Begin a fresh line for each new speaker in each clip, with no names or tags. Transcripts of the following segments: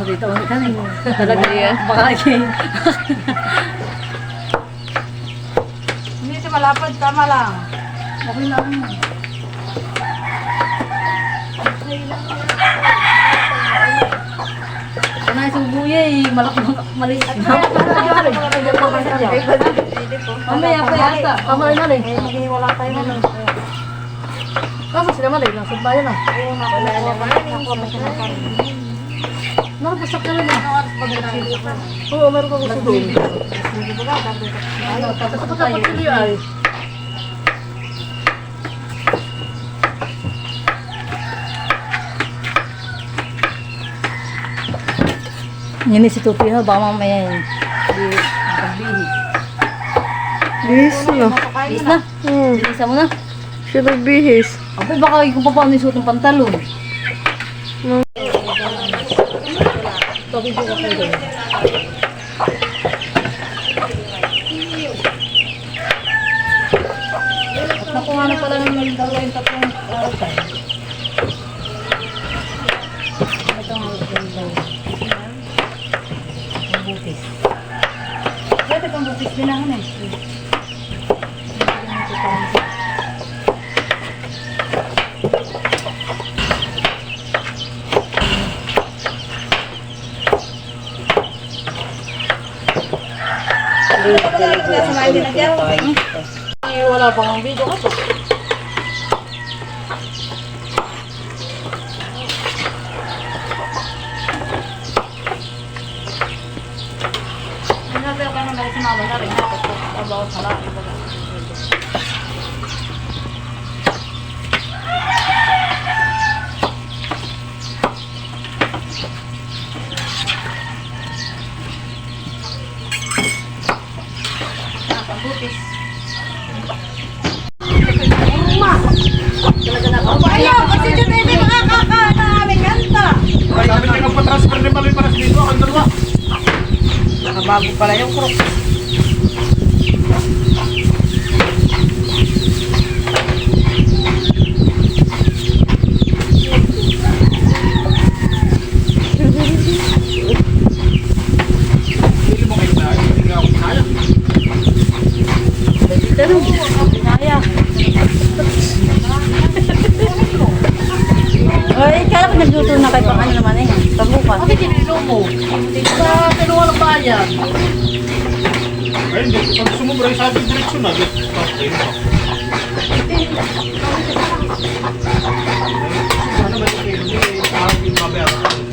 dito ulit kami. Talaga yan. Baka
Hindi ito malapad, tama lang.
okay lang. Kanay subuya eh. Maliit. Mamaya pa yata.
Kamay na rin. Maghiwala tayo na lang. Kaso sila malay lang. Sumbayan na. Oo, wala na. Nakapasak ka lang. Oo, meron ka gusto doon.
Tapos tayo. Yan si Tupi ha, baka mamaya yun. Pagbihis.
Bihis na.
Bihis na? Bihisa mo na?
Siya nagbihis.
Abay, baka kung paano yung suot ng pantalon. At nakuha na pala ng dalawa yung tatlong karatay. Ito nga yung daw. Ang butis. Pwede pang butis din ako na.
Wala pang ang video ka to.
Ano ba ka naman sumama na rin? Trabaho sa lahat. Butis.
Ayaw, kasi dyan hindi makakaka na aming kanta.
Ay, sabi niya magpa-transfer ni Maloy para sa dito, ang dalawa.
Nakabago pala yung crook.
Hindi mo kayo na, hindi nga ako kaya.
Ay, kala ko nagluto na kayo pang ano naman eh. Pabukas.
Bakit tinilo mo? Sa kinuha ng bayan.
Ay, hindi. Pag sumubra yung sabi direksyon na, okay. Ano ba ito kayo? Hindi kayo yung mabayaran.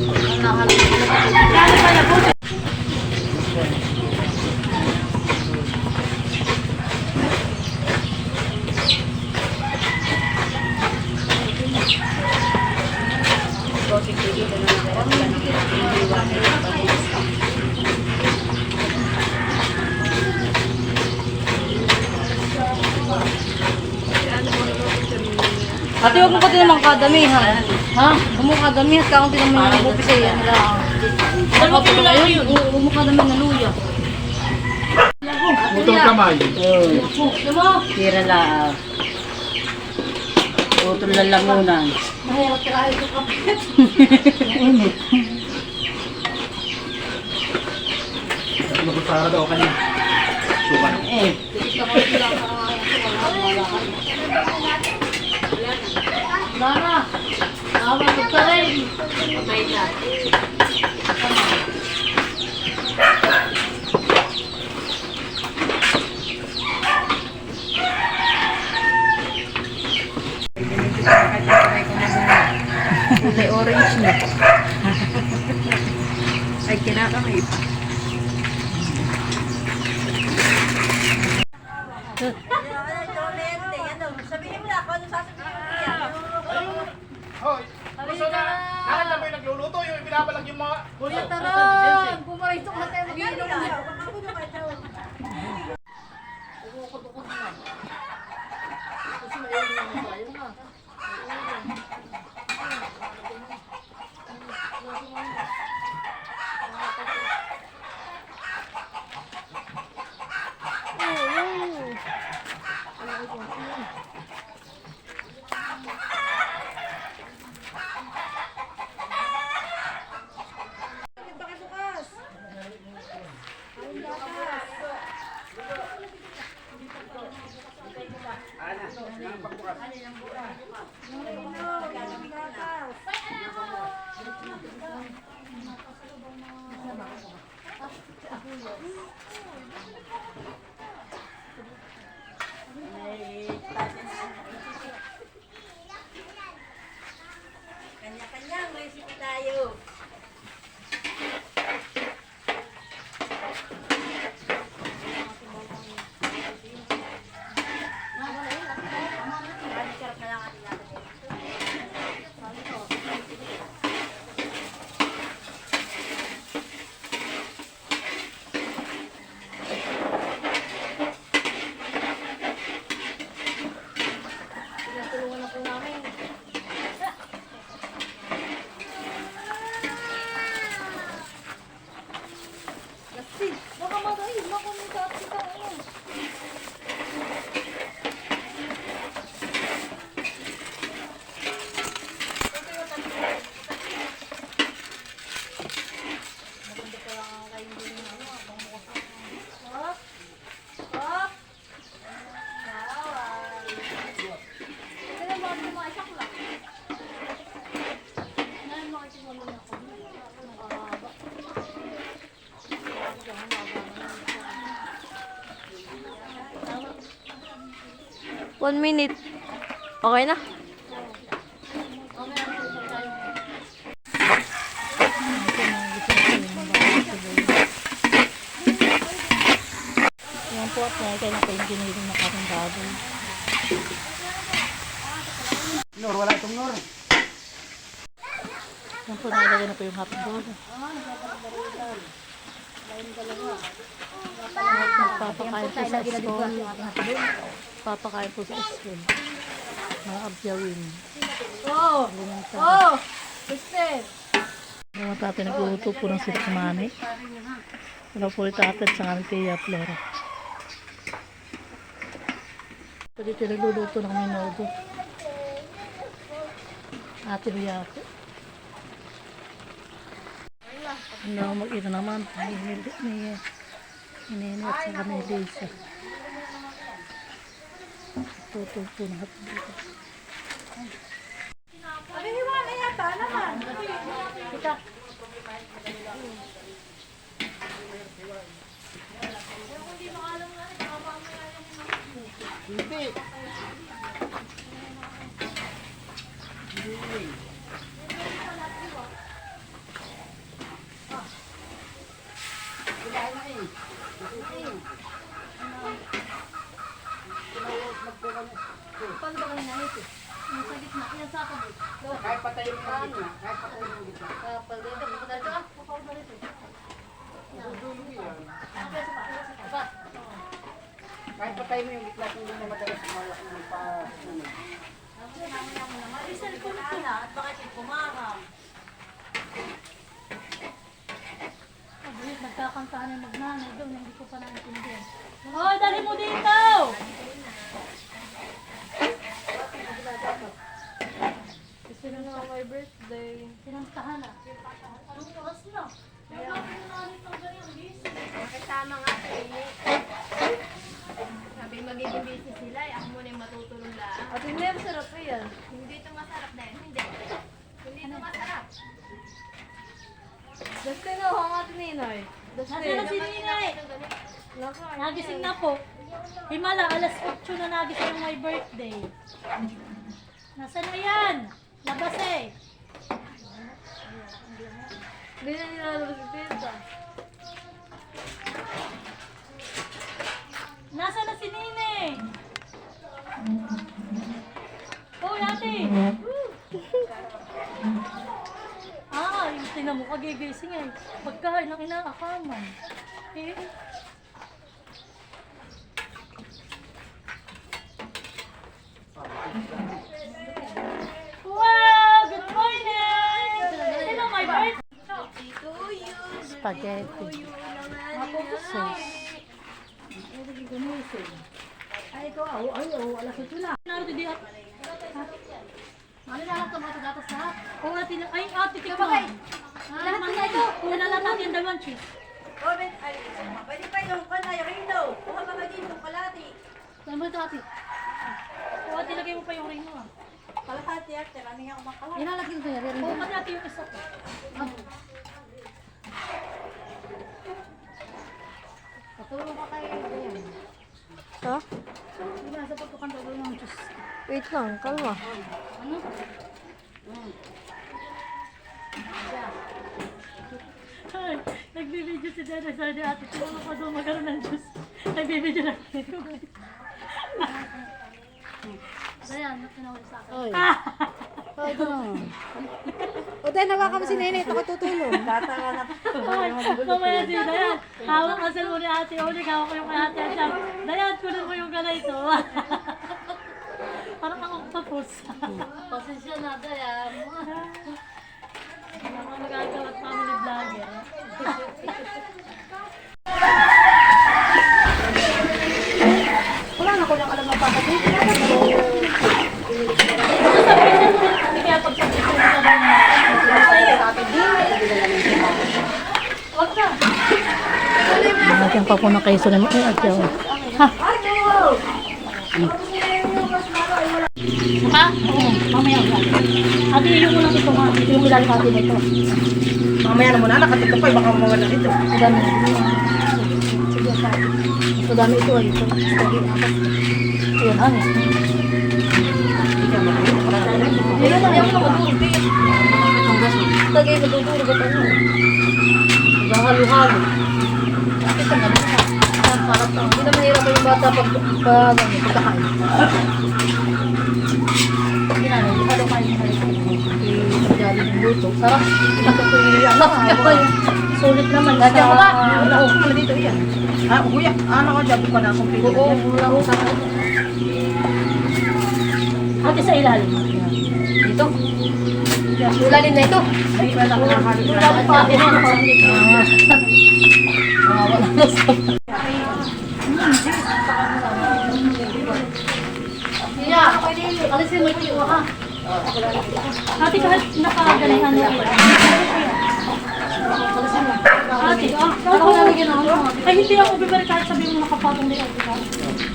Ate, huwag mo pati naman kadamihan. Ha? Huwag mo kadamihan. Kaunti naman yung bupis ay yan lang. Huwag mo kadamihan na luya.
Butong kamay.
Tira lang. Utol lang lamunan.
Mahirap kaya ito kapit.
Init.
Nagpapara daw kanina. Sukan.
Lara, tawag ka rin. Patay na.
Kulay orange na.
Ay, kinakamay pa.
Sabihin mo na ako, ano sasabihin mo niya?
Hoy! Gusto na, nakit na ba yung nagluluto? Yung ibinabalag yung mga...
Kuya Taran, pumarito ka tayo mag-iinom na. Kasi maiinom naman tayo na.
1 minute. Okay na?
Yan po at kaya na po yung giniling na karong baboy.
Nor, wala itong Nor.
Yan po nalagay na po yung hotdog. Magpapakain po sa school. Papakain po sa school. Mga abyawin.
Oh!
Limunta.
Oh! Sister!
Mga tatay nagluluto po ng sirkumani. Wala po yung tatay sa kami kay Flora. So dito nagluluto ng minodo. Ate Riyato. Ano mag-ina naman. Ni Nene at saka ni Lisa. Tuto po na hotdog.
Hindi.
Paano ba kanina ito? Nasa gitna. Ilan sa ako?
Kahit patay yung gitna. Kahit patay yung gitna.
Kapal dito. Kapal dito. Kapal dito.
Kahit patay mo yung gitna, kung hindi mo madalas magpa...
Isal ko na at bakit yung kumarang?
Nagkakantaan yung magnanay doon, hindi ko pa naintindihan. Hoy, dali mo dito! Kasi na nga my birthday. Sinantahan na. Anong oras na? Nagkakit na nito ganyan, busy.
Kasama nga eh. Sabi magiging busy sila, ako muna yung matutulong lang.
At hindi ang sarap pa yan.
Hindi ito masarap na yun. Hindi. Hindi ito masarap.
Dustin na ang ating ninay.
Nasaan na si Ninay? Nagising na po. Himala, alas 8 na nagising yung my birthday. Nasaan na yan? Labas eh.
Hindi na nilalabas si Tita.
Nasaan na si Nene? Oh, ate. Yung tingnan mo, kagigising eh. Pagkain ng inaakaman. Eh, wow! Good morning! Hello, my birthday! Spaghetti. Sauce.
Ay, ikaw. Ay, alas 8 na.
Naroon di at...
Ano na lang ito mga gatas na?
Oh, ate, ay, ate, tikman.
Lahat na ito.
Wala lang natin yung dalawang cheese.
Pwede pa yung kanay, Rino. Kuha ka ba dito, kalati?
Saan mo ito ate?
Oh, ate, lagay mo pa yung ring mo ah.
Kalahati, ate. Rami nga kumakala.
Inalagyan ko yan.
Oh, pati ate yung isa ko.
Patulong ka kayo. Ayan.
Ha?
Hindi na, sa pagkukan daw ng juice.
Wait lang, kalma.
Ano? Ay, nagbibideo si Dada sa ate. Tinanong pa daw magkaroon ng juice. Nagbibideo na kayo.
Ayan, nakinawin sa akin.
Oy.
O, tayo nawa kami si Nene. Ito ko tutulong.
Mamaya si Dayan. Hawak ka sa muna ate. Ulit hawak ko yung kay ate. At siya, Dayan, kunin mo yung ganay ito. Parang akong tapos.
Pasensya na, Dayan.
Mga magagawa at family vlogger.
Wala na ko lang alam na papatid.
Kaya pag sabi ko na Huwag na. Bakit pa po na kayo sunod mo? Ay, adyaw. Ha? Ha? Oo, mamaya ka. Ate, yung ulang ito nga. Ito yung ilan natin ito.
Mamaya na muna, nakatito pa, baka mawala dito.
Ang dami. Sige, ate. Ang dami ito ay ito. Sige, apat. Yan, ano? Hindi naman, yan mo nakadurog. Tagay madudurog at ano. Halo-halo. Bakit ang ganun ka? Parang hindi na mahirap yung bata pagkakain. Hindi na, hindi ka daw kain ng pagkali ng luto. Sarap. Ito ko yung sulit naman. Ganda mo ka. Wala ko pala dito yan.
Kuya, ano ka dyan? Buka na akong pili.
Oo, wala ko sa ate sa ilalim. Dito. Ilalim na ito.
Hindi ka lang nakakali.
Wala ko pa. Ito na parang dito. Wala na sa... Iya, alisin mo yung ha. Ate, kahit nakagalihan mo. Ate, ako nalagyan ako. Ay, hindi ako bibili kahit sabihin mo nakapatong din ako.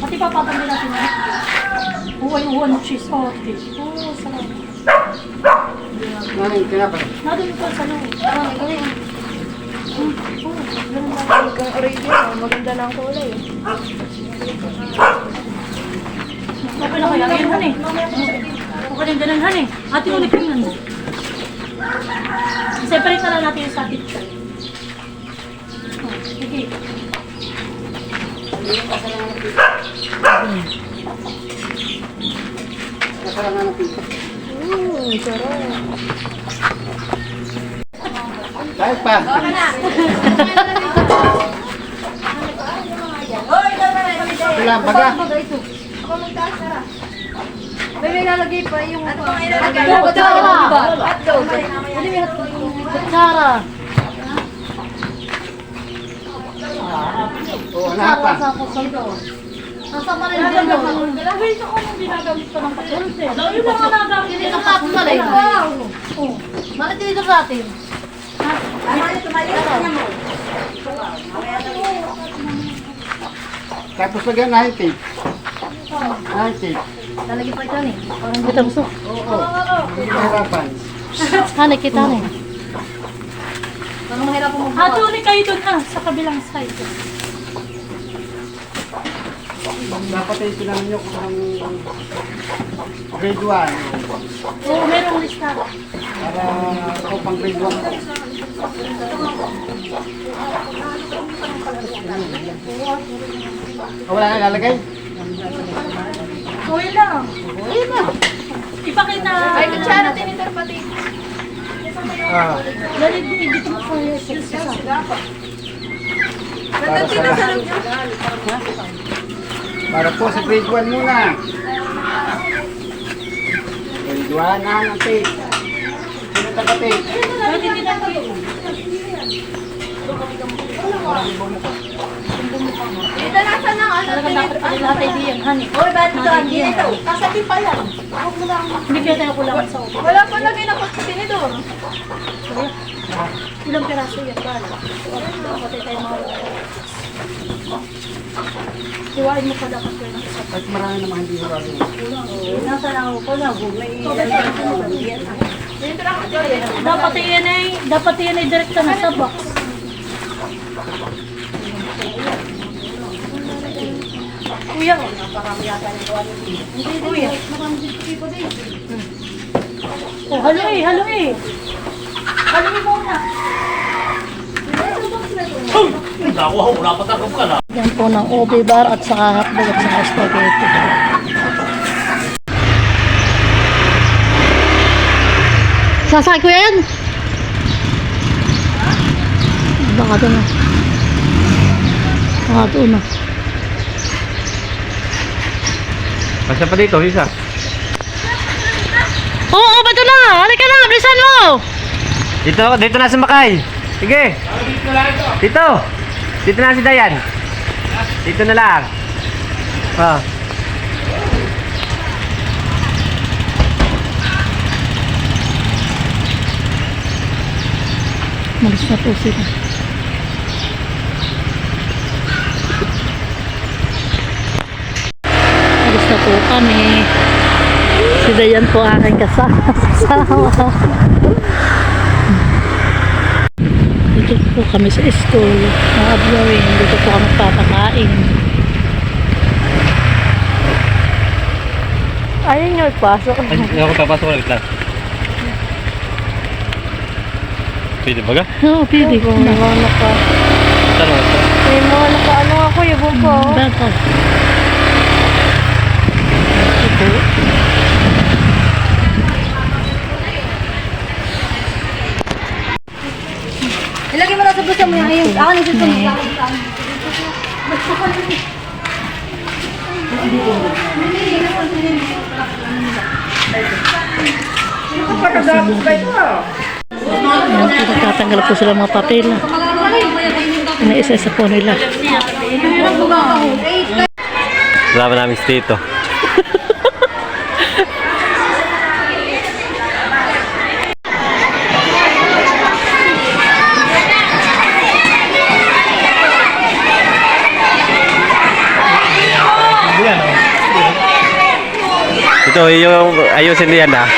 Ate, papatong din natin. Uwan mo cheese. Oh, salamat.
Nanin, kaya pa.
Nadun ko sa loob. Galing.
Maganda na ang kulay.
Okay na kaya. Yan, honey. Okay na ganun, honey. Ate, ulit yung nan. Separate na lang natin yung satit. Okay.
Nakarangan ng pito.
Sarap.
Kahit pa. Ito lang, baga.
May lalagay pa yung...
Kutsara. Kutsara.
Oo, lahat pa.
Sa kusando. Nasa pa rin dyan yun. Ito ko nung ginagamit ko ng patulte. Yung mga nagamit. Hindi na kato na rin. Bakit dito sa atin?
Tapos lagyan na hinti. Hinti.
Lalagyan pa ito eh. Parang kita gusto.
Oo. Hindi mahirapan.
Hanay kita na eh. Parang mahirap mo magbukas. Ulit kayo doon sa kabilang side.
Dapat ay sinamin nyo kung ang grade 1.
Oo, merong lista.
Para ako pang grade 1 ko. Wala na lalagay?
Uy lang. Uy na. Ipakita. Ay, kutsara tinitar pati. Dali dito mo sa
Para po sa grade 1 muna. Grade 1 na ang tape. Sino taga-tape?
Dito nasa na ano?
Talaga dapat pala lahat ay diyan, honey.
Oy, ba't ito? Dito. Kasabi pa yan.
Hindi kaya tayo kulangan sa upo.
Wala pa lagay na tinidor.
Ilang piraso yan, bala. Patay tayo mga Iwain mo pa dapat kayo ng isa.
Kahit marami naman hindi hurado.
Nasa lang ako na, may
Dito lang ako dito.
dapat yan ay direkta na sa box. Kuya, kuya. Oh, haluin. Haluin muna. Yan po ng OB bar at saka hotdog at saka spaghetti. Sasakay ko yan? Baka doon na. Baka doon na.
Basta pa dito, isa.
Oo, ba't na? Halika na, bilisan mo!
Dito na sumakay. Sige. Dito. Dito na si Dayan. Dito na lang. Ah.
Malis na po sila. Malis na po kami. Si Dayan po aking kasama. Dito po kami sa school. Mga ablawin. Dito po kami papakain.
Ayaw niyo magpasok.
Ay, hindi ako papasok ulit lang. Pwede ba ga?
Oo, pwede ko. May mga naka...
Saan mo ito?
May mga naka ano ako, yabong ko.
Bata.
Ilagay mo na sa bulsa mo yung ayun. Ako na cellphone mo.
Nagtatanggal po sila mga papel. Inaisa-isa po nila.
Kasama namin si Tito. Ito, yung ayusin niyan ha.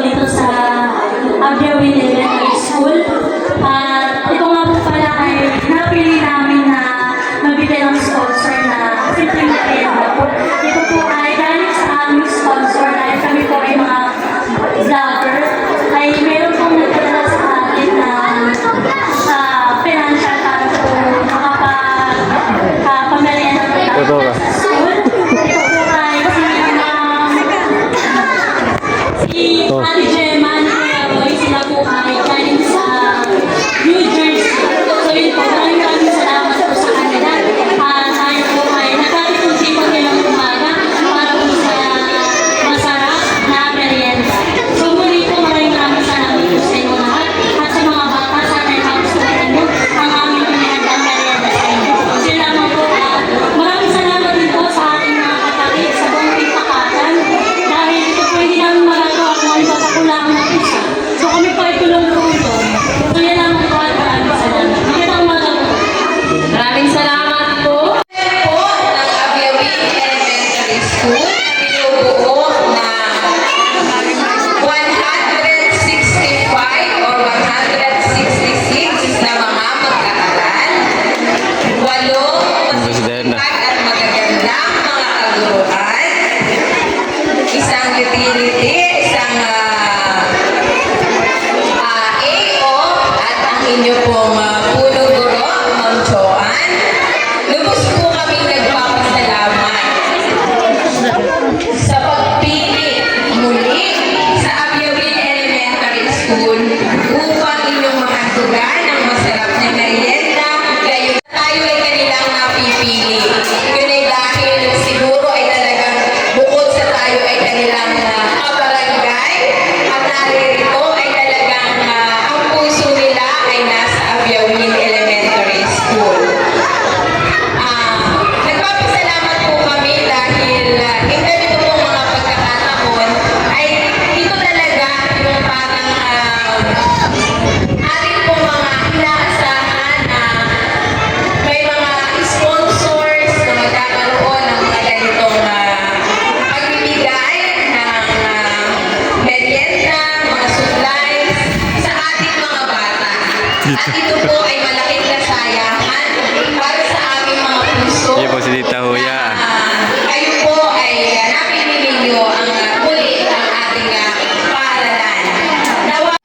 Dito sa Abiawin Elementary School. At ito nga po pala ay napili namin na mabigyan ng sponsor na simpleng merienda po. Ito po ay galing sa aming sponsor dahil kami po ay mga vlogger. Ay meron pong nagdadala sa atin na financial para po makapag-pamerienda po namin sa school. Ito po ay si Ate Gemma ni Kuya Roy, sila po ay galing sa New Jersey. So yun po, maraming salamat po sa kanila. Tayo po ay nagkakipag-sipag nilang umaga para po sa masarap na merienda. So muli po maraming salamat po sa inyo lahat at sa mga bata sa ating kagustuhan nyo ang aming pinagandang merienda sa inyo. Sila mo po maraming salamat din po sa ating mga kapatid sa buong Pagpakatan dahil ito po hindi namin magagawa kung ano papakulangan ng isa. So kami po ay tulong-tulong. So yan lang po at maraming salamat. Magandang umaga po.
Maraming salamat po. Po ng Abiawin Elementary School, binubuo ng 165 or 166 na mga mag-aaral, 8 masisipag at magagandang mga kaguruan, isang utility, isang AO at ang inyo pong punong guro, Ma'am Joanne. Lubos po kaming nagpapasalamat sa pagpili muli sa Abiawin Elementary School upang inyong mahatugan ng masarap na merienda. Gayon tayo ay kanilang napipili. Yun ay dahil siguro ay talagang bukod sa tayo ay kanilang kabarangay at naririto ay talagang ang puso nila ay nasa Abiawin Elementary School. Nagpapasalamat po kami dahil yung ganito pong mga pagkakataon ay ito talaga yung parang ating pong mga inaasahan na may mga sponsors na magkakaroon ng mga ganitong pagbibigay ng merienda, mga supplies sa ating mga bata. At ito po ay malaking kasayahan para sa aming mga puso.
Hindi po si Tita Huya.
Kayo po ay napili ninyo ang muli ang ating paaralan. Nawa mga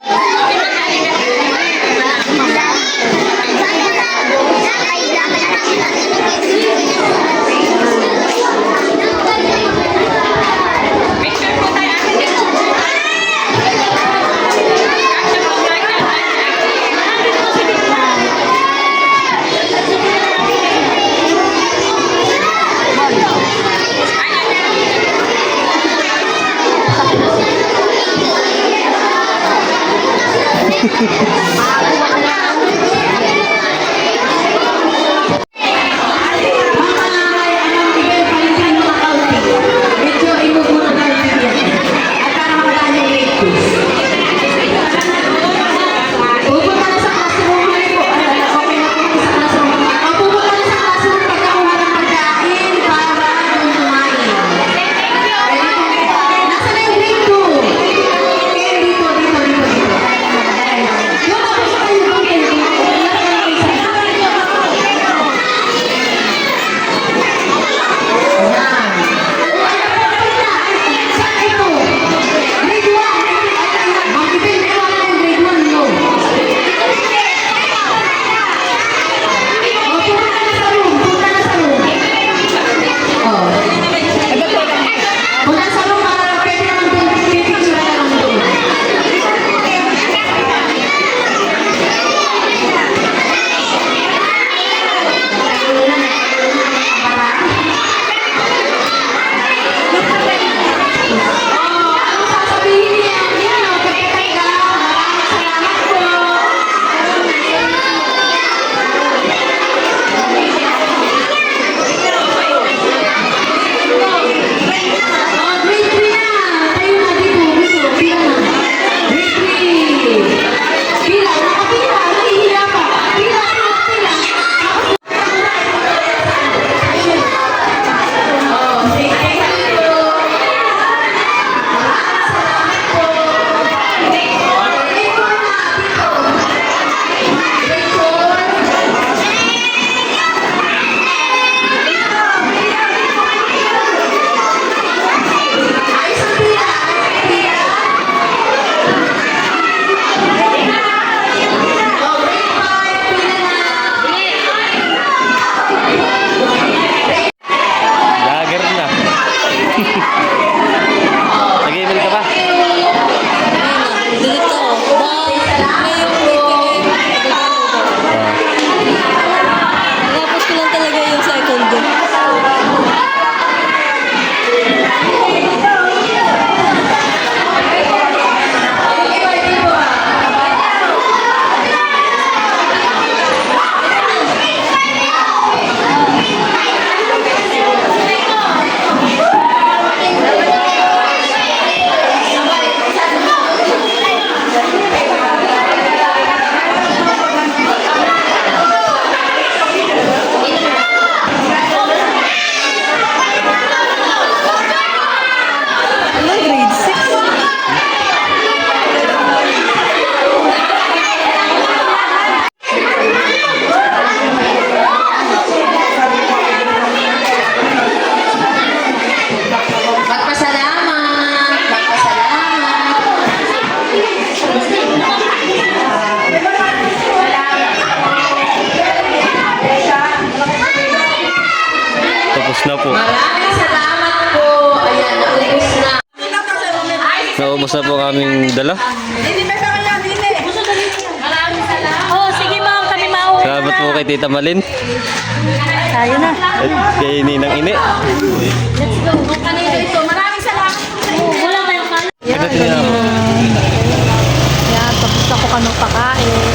Ano sasabihin niya? Yan, pagkatanda. Maraming salamat po. Oh, grade 3 na. Tayo na dito. Gusto, pila na. Grade 3. Pila, nakapila. Nahihiya pa. Pila, pila. Oh, sige. Thank you. Salamat po. Grade 4 na. Dito. Grade 4. Ayos ang pila. Oh, grade 5. Pila na.
Lager na. Nag-email ka ba?
Delete ako. Tapos ko lang talaga yung second doon.
Magpasalamat. Magpasalamat.
Tapos na po.
Maraming salamat po. Ayan, naubos na.
Naubos na po kaming dala.
Oh, sige ma'am, kami mauwi.
Salamat po kay Tita Malin.
Tayo na.
At kay Ninang Ini.
Kanino ito? Maraming salamat.
Wala kayong kalat.
Ito siya.
Yan, tapos ako kanong pakain.